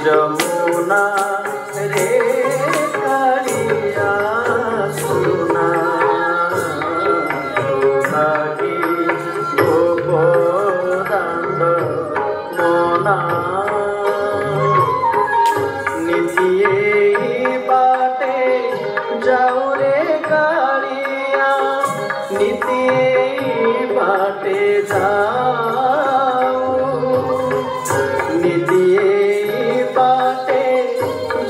जमुना रे कालिया सुना लागी गोपदांड मोना निधिये बाटे जाऊ रे कालिया निधिये बाटे जाऊ निधिये बाटे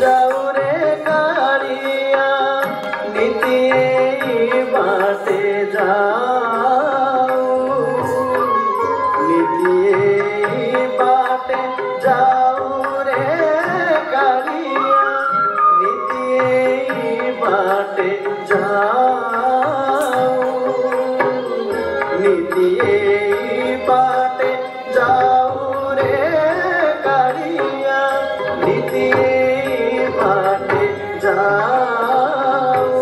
जाऊ रे कालिया निधिये बाटे जाऊ निधिये बाटे जाऊ रे कालिया निधिये बाटे जाऊ निधिये बाटे जाऊ रे कालिया निधिये बाटे जाऊ।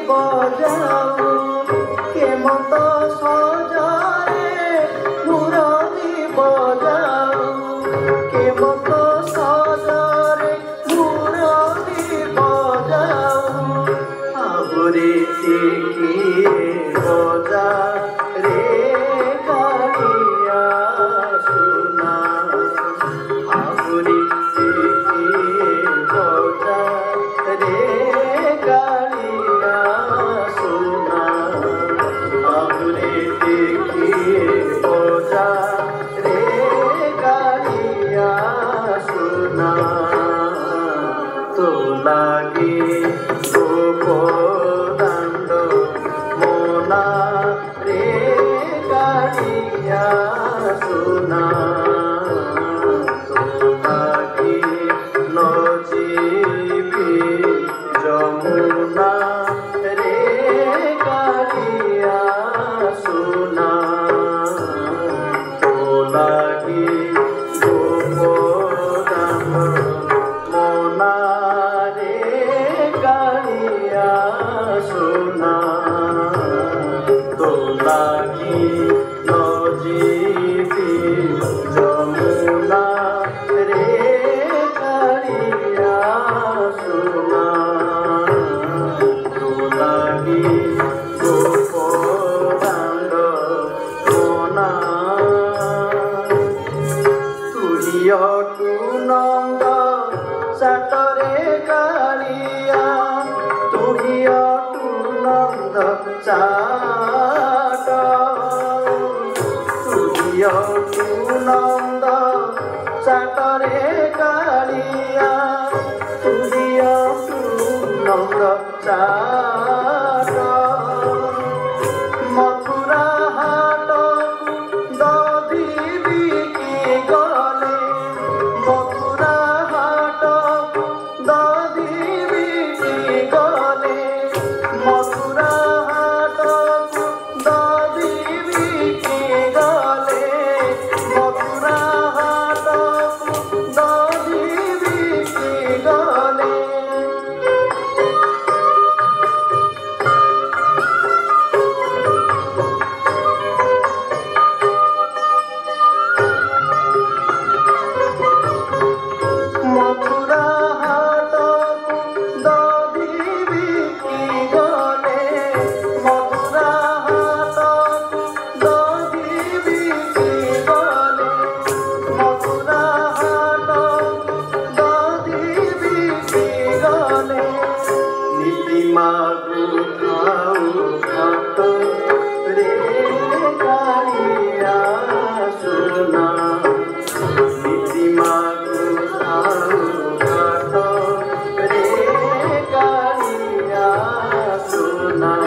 বজাও কেমত সজারে মুরলি বজাও কেমত সজারে মুরলি বজাও আবরে টিকিয়ে বজা রে কালিয়া সোনা আবরে টিকিয়ে বজা রে কালিয়া সোনা আবরে টিকিয়ে বজা রে কালিয়া সোনা তো লাগে গোপদাণ্ড মোনা রে কালিয়া সোনা তো লাগে নজিবি যমুনা রে কালিয়া সোনা তো লাগে গোপদাণ্ড মোনা রে কালিয়া সোনা তো লাগি নজিবি যমুনা রে কালিয়া সোনা তো লাগি গোপদাণ্ড মোনা তুহিয়টু নন্দ সাতরে কালিয়া তুহিয়টু নন্দ চাট তুহিয়টু নন্দ চাটরে কালিয়া তুহিয়টু নন্দ চাট মথুরা হাটকু দধি বিকি গলে মথুরা হাটকু দধি বিকি গলে মথুরা হাটকু দধি বিকি গলে মথুরা হাটকু দধি বিকি গলে মথুরা হাটকু দধি বিকি গলে মথুরা হাটকু দধি বিকি গলে মথুরা হাটকু দধি বিকি গলে নীতিমাগু খাও ভাত রে কালিয়া সোনা নীতিমাগু খাও ভাত রে কালিয়া সোনা